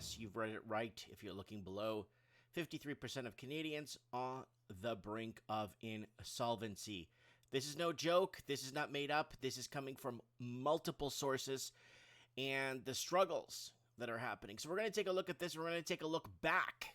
yes, you've read it right if you're looking below. 53% of Canadians on the brink of insolvency. This is no joke. This is not made up. This is coming from multiple sources and the struggles that are happening. So we're going to take a look at this. We're going to take a look back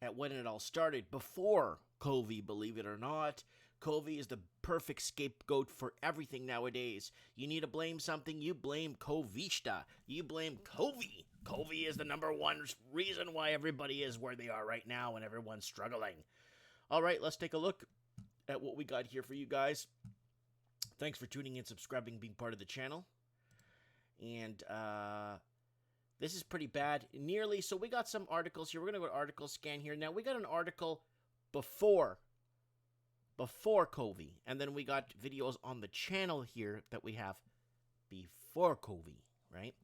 at when it all started, before COVID, believe it or not. COVID is the perfect scapegoat for everything nowadays. You need to blame something, you blame Covista. You blame COVID. COVID is the number one reason why everybody is where they are right now and everyone's struggling. All right, let's take a look at what we got here for you guys. Thanks for tuning in, subscribing, being part of the channel. And this is pretty bad. So we got some articles here. We're going to go to article scan here. Now, we got an article before COVID. And then we got videos on the channel here that we have before COVID, right?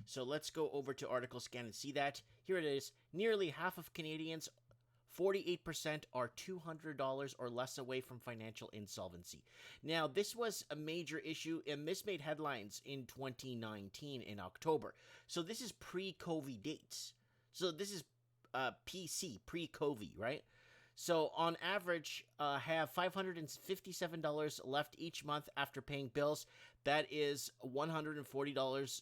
So let's go over to article scan and see that. Here it is. Nearly half of Canadians, 48%, are $200 or less away from financial insolvency. Now, this was a major issue, and this made headlines in 2019 in October. So this is pre-COVID dates. So this is PC, pre-COVID, right? So on average, have $557 left each month after paying bills. That is $142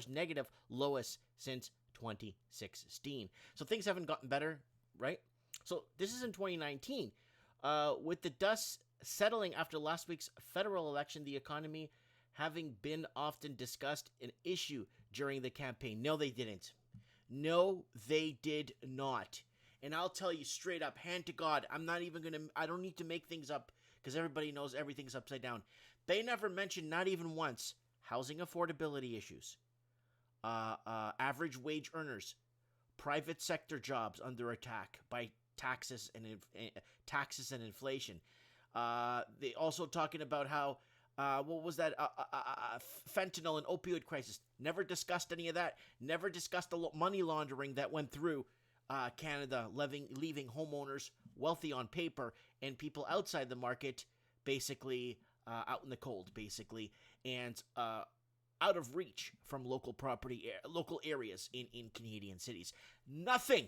negative, lowest since 2016. So things haven't gotten better, right? So this is in 2019. With the dust settling after last week's federal election, the economy having been often discussed an issue during the campaign. No, they didn't. No, they did not. And I'll tell you straight up, hand to God, I don't need to make things up because everybody knows everything's upside down. They never mentioned, not even once, housing affordability issues, average wage earners, private sector jobs under attack by taxes and inflation. They also talking about how, fentanyl and opioid crisis. Never discussed any of that. Never discussed the money laundering that went through Canada, leaving homeowners wealthy on paper and people outside the market basically out in the cold, basically, and out of reach from local areas in Canadian cities. Nothing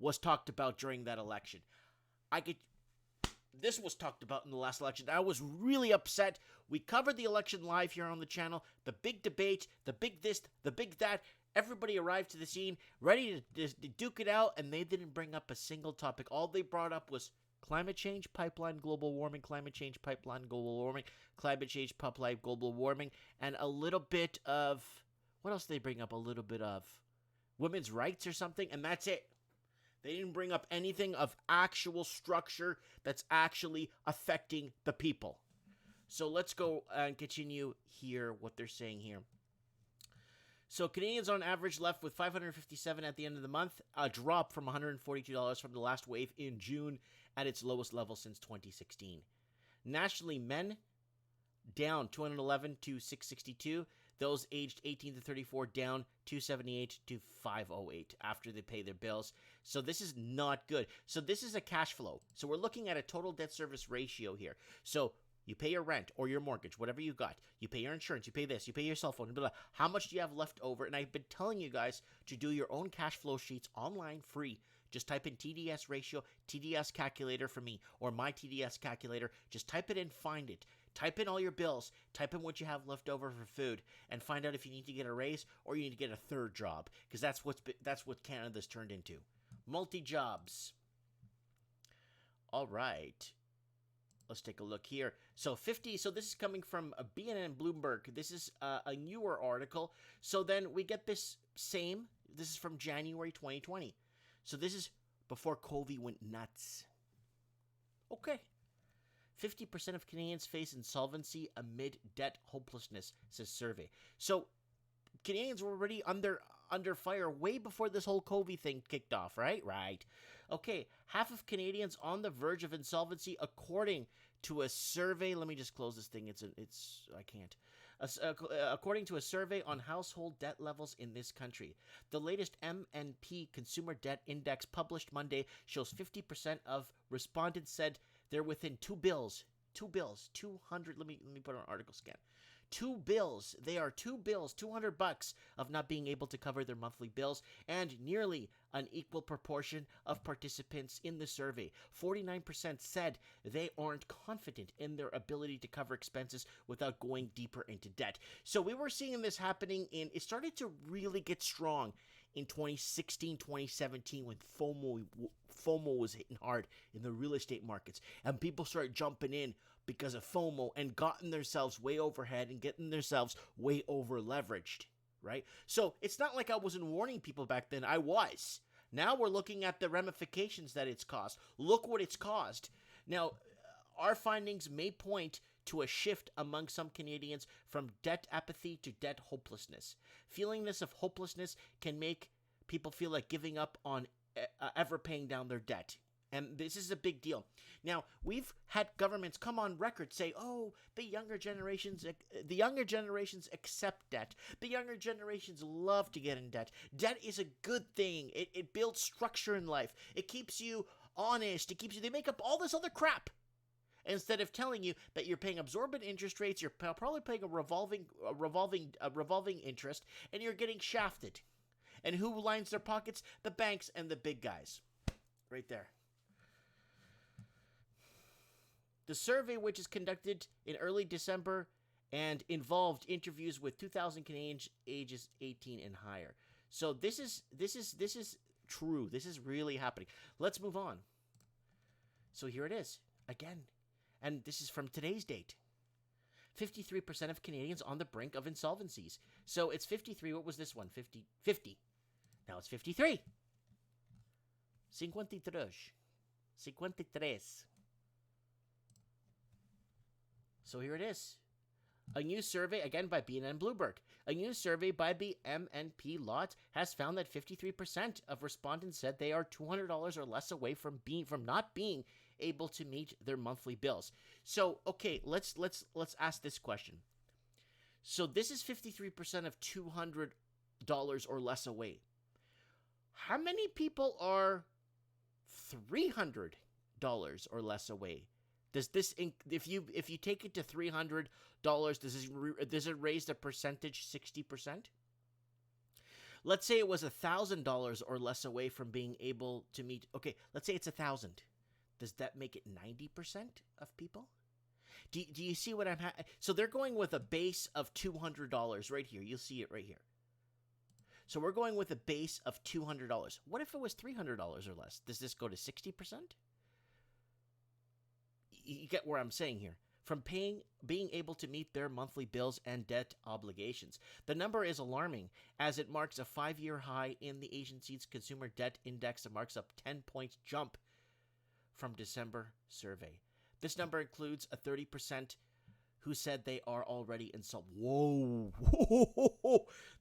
was talked about during that election. This was talked about in the last election. I was really upset. We covered the election live here on the channel. The big debate, the big this, the big that. Everybody arrived to the scene, ready to duke it out, and they didn't bring up a single topic. All they brought up was climate change, pipeline, global warming, climate change, pipeline, global warming, climate change, pipeline, global warming, and a little bit of, what else did they bring up? A little bit of women's rights or something, and that's it. They didn't bring up anything of actual structure that's actually affecting the people. So let's go and continue here what they're saying here. So Canadians on average left with $557 at the end of the month, a drop from $142 from the last wave in June at its lowest level since 2016. Nationally, men down 211 to 662. Those aged 18 to 34 down 278 to 508 after they pay their bills. So this is not good. So this is a cash flow. So we're looking at a total debt service ratio here. So you pay your rent or your mortgage, whatever you got. You pay your insurance, you pay this, you pay your cell phone, blah, blah. How much do you have left over? And I've been telling you guys to do your own cash flow sheets online, free. Just type in TDS ratio, TDS calculator for me, or my TDS calculator. Just type it in, find it. Type in all your bills. Type in what you have left over for food, and find out if you need to get a raise or you need to get a third job, because that's what Canada's turned into. Multi-jobs. All right. Let's take a look here. So this is coming from BNN Bloomberg. This is a newer article. So then we get this is from January 2020. So this is before COVID went nuts. Okay. 50% of Canadians face insolvency amid debt hopelessness, says survey. So Canadians were already under fire way before this whole COVID thing kicked off, right? Right. Okay, half of Canadians on the verge of insolvency, according to a survey. Let me just close this thing. I can't. According to a survey on household debt levels in this country, the latest MNP Consumer Debt Index published Monday shows 50% of respondents said they're within two bills. 200. Let me put on article scan. 2 bills. They are 2 bills, $200 of not being able to cover their monthly bills, and nearly an equal proportion of participants in the survey, 49%, said they aren't confident in their ability to cover expenses without going deeper into debt. So we were seeing this happening it started to really get strong in 2016, 2017 when FOMO was hitting hard in the real estate markets, and people started jumping in because of FOMO and gotten themselves way overhead and getting themselves way over leveraged, right? So it's not like I wasn't warning people back then. I was. Now we're looking at the ramifications that it's caused. Look what it's caused. Now, our findings may point to a shift among some Canadians from debt apathy to debt hopelessness. Feelingness of hopelessness can make people feel like giving up on ever paying down their debt. And this is a big deal. Now, we've had governments come on record say, oh, the younger generations accept debt. The younger generations love to get in debt. Debt is a good thing. It builds structure in life. It keeps you honest. They make up all this other crap. Instead of telling you that you're paying absorbent interest rates, you're probably paying a revolving interest, and you're getting shafted. And who lines their pockets? The banks and the big guys. Right there. The survey, which is conducted in early December and involved interviews with 2,000 Canadians ages 18 and higher. So this is true. This is really happening. Let's move on. So here it is again, and this is from today's date. 53% of Canadians on the brink of insolvencies. So it's 53. What was this one? 50. Now it's 53. 53. So here it is. A new survey, again by BNN Bloomberg, a new survey by the MNP Lot has found that 53% of respondents said they are $200 or less away from not being able to meet their monthly bills. So, okay, let's ask this question. So this is 53% of $200 or less away. How many people are $300 or less away? Does this, if you take it to $300, does it raise the percentage 60%? Let's say it was $1,000 or less away from being able to meet. Okay, let's say it's 1,000. Does that make it 90% of people? Do you see what I'm? So they're going with a base of $200 right here. You'll see it right here. So we're going with a base of $200. What if it was $300 or less? Does this go to 60%? You get where I'm saying here. From being able to meet their monthly bills and debt obligations. The number is alarming as it marks a 5-year high in the agency's consumer debt index and marks a 10-point jump from December survey. This number includes a 30% who said they are already insolvent. Whoa.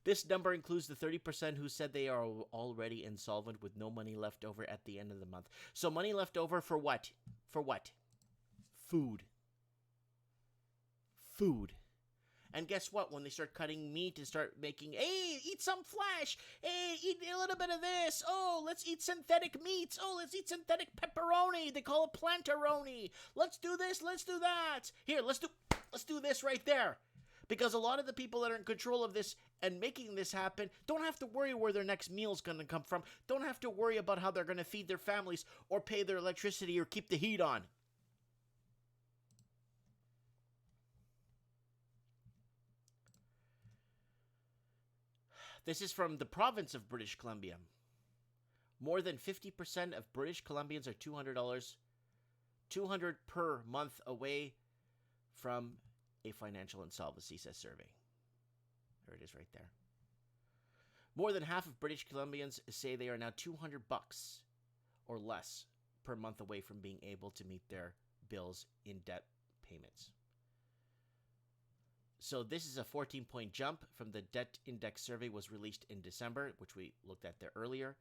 This number includes the 30% who said they are already insolvent with no money left over at the end of the month. So money left over for what? For what? Food. And guess what? When they start cutting meat and start making, hey, eat some flesh. Hey, eat a little bit of this. Oh, let's eat synthetic meats. Oh, let's eat synthetic pepperoni. They call it plantaroni. Let's do this. Let's do that. Here, let's do this right there. Because a lot of the people that are in control of this and making this happen don't have to worry where their next meal's going to come from. Don't have to worry about how they're going to feed their families or pay their electricity or keep the heat on. This is from the province of British Columbia. More than 50% of British Columbians are $200 per month away from a financial insolvency, says survey. There it is right there. More than half of British Columbians say they are now $200 or less per month away from being able to meet their bills in debt payments. So this is a 14-point jump from the debt index survey was released in December, which we looked at there earlier.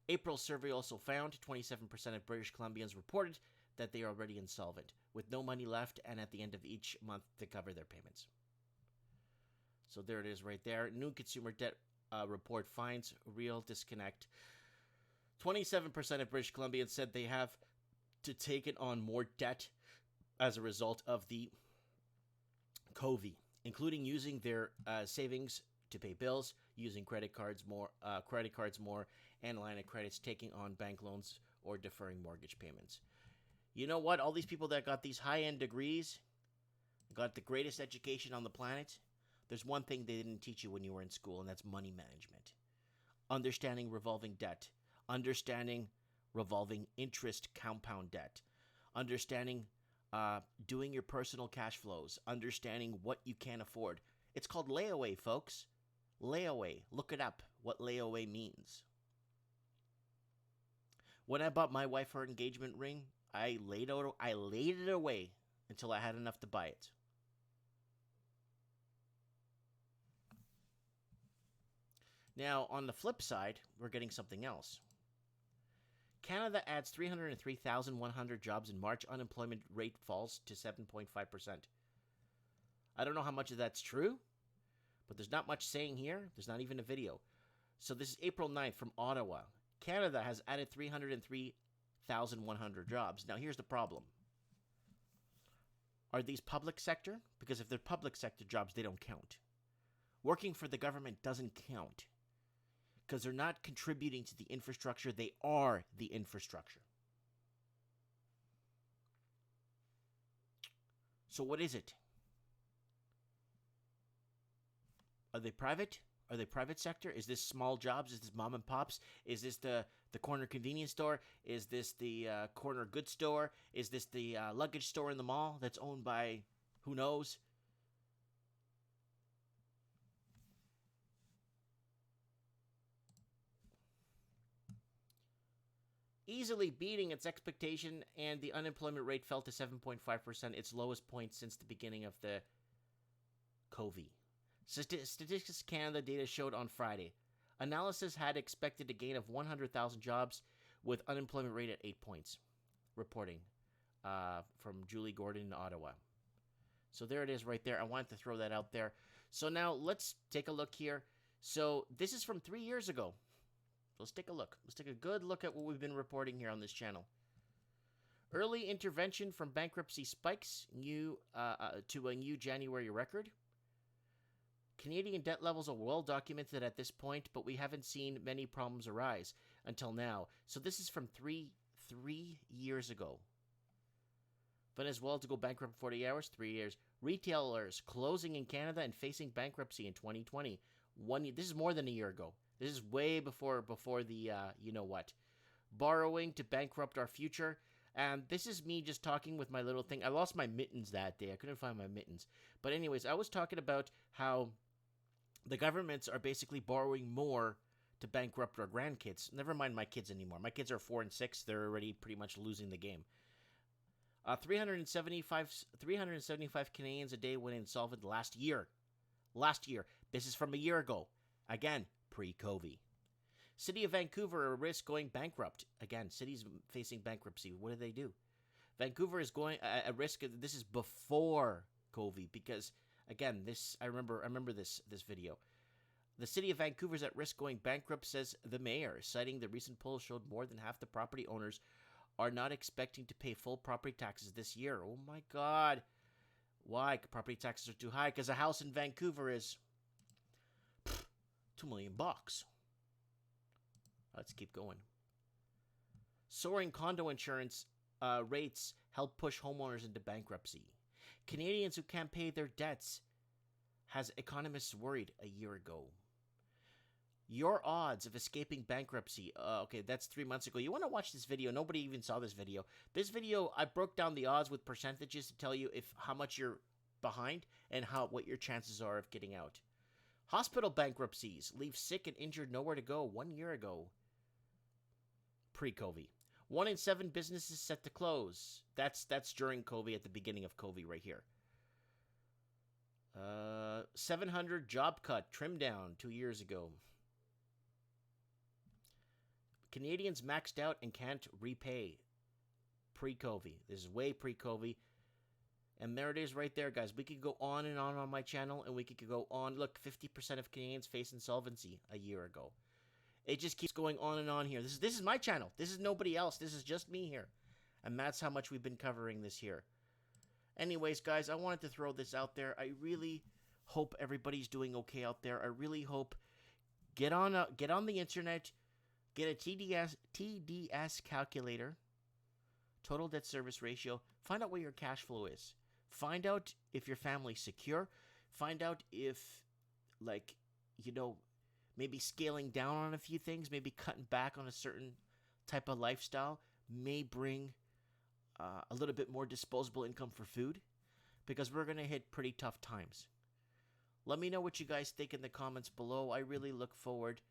April's survey also found 27% of British Columbians reported that they are already insolvent, with no money left and at the end of each month to cover their payments. So there it is right there. New consumer debt report finds real disconnect. 27% of British Columbians said they have to take on more debt as a result of the COVID including using their savings to pay bills, using credit cards more, and line of credits, taking on bank loans, or deferring mortgage payments. You know what? All these people that got these high-end degrees, got the greatest education on the planet, there's one thing they didn't teach you when you were in school, and that's money management. Understanding revolving debt, understanding revolving interest compound debt, understanding doing your personal cash flows, understanding what you can't afford. It's called layaway, folks. Layaway. Look it up, what layaway means. When I bought my wife her engagement ring, I laid it away until I had enough to buy it. Now, on the flip side, we're getting something else. Canada adds 303,100 jobs in March. Unemployment rate falls to 7.5%. I don't know how much of that's true, but there's not much saying here. There's not even a video. So this is April 9th from Ottawa. Canada has added 303,100 jobs. Now, here's the problem. Are these public sector? Because if they're public sector jobs, they don't count. Working for the government doesn't count, because they're not contributing to the infrastructure. They are the infrastructure. So what is it? Are they private? Are they private sector? Is this small jobs? Is this mom and pops? Is this the corner convenience store? Is this the corner goods store? Is this the luggage store in the mall that's owned by who knows? Easily beating its expectation, and the unemployment rate fell to 7.5%, its lowest point since the beginning of the COVID. Statistics Canada data showed on Friday. Analysis had expected a gain of 100,000 jobs with unemployment rate at 8 points. Reporting from Julie Gordon in Ottawa. So there it is right there. I wanted to throw that out there. So now let's take a look here. So this is from 3 years ago. Let's take a look. Let's take a good look at what we've been reporting here on this channel. Early intervention from bankruptcy spikes to a new January record. Canadian debt levels are well documented at this point, but we haven't seen many problems arise until now. So this is from three years ago. Venezuela to go bankrupt in 40 hours, 3 years. Retailers closing in Canada and facing bankruptcy in 2020. This is more than a year ago. This is way before the, you know what. Borrowing to bankrupt our future. And this is me just talking with my little thing. I lost my mittens that day. I couldn't find my mittens. But anyways, I was talking about how the governments are basically borrowing more to bankrupt our grandkids. Never mind my kids anymore. My kids are 4 and 6. They're already pretty much losing the game. 375 Canadians a day went insolvent last year. This is from a year ago. Again, pre-COVID. City of Vancouver at risk going bankrupt. Again, cities facing bankruptcy. What do? Vancouver is going at risk. This is before COVID, because again, this I remember this video. The city of Vancouver is at risk going bankrupt, says the mayor, citing the recent poll showed more than half the property owners are not expecting to pay full property taxes this year. Oh my God. Why? Property taxes are too high. Because a house in Vancouver is $2 million. Let's keep going. Soaring condo insurance rates help push homeowners into bankruptcy. Canadians who can't pay their debts has economists worried a year ago. Your odds of escaping bankruptcy. Okay, that's 3 months ago. You want to watch this video? Nobody even saw this video. This video, I broke down the odds with percentages to tell you how much you're behind and what your chances are of getting out. Hospital bankruptcies leave sick and injured nowhere to go 1 year ago. Pre-COVID. 1 in 7 businesses set to close. That's during COVID, at the beginning of COVID right here. 700 job cut, trimmed down 2 years ago. Canadians maxed out and can't repay. Pre-COVID. This is way pre-COVID. And there it is right there, guys. We could go on and on my channel, and we could go on. Look, 50% of Canadians face insolvency a year ago. It just keeps going on and on here. This is my channel. This is nobody else. This is just me here. And that's how much we've been covering this here. Anyways, guys, I wanted to throw this out there. I really Hope everybody's doing okay out there. I really hope. Get on the internet, get a TDS calculator, total debt service ratio. Find out what your cash flow is. Find out if your family's secure. Find out if, like, maybe scaling down on a few things, maybe cutting back on a certain type of lifestyle may bring a little bit more disposable income for food, because we're going to hit pretty tough times. Let me know what you guys think in the comments below. I really look forward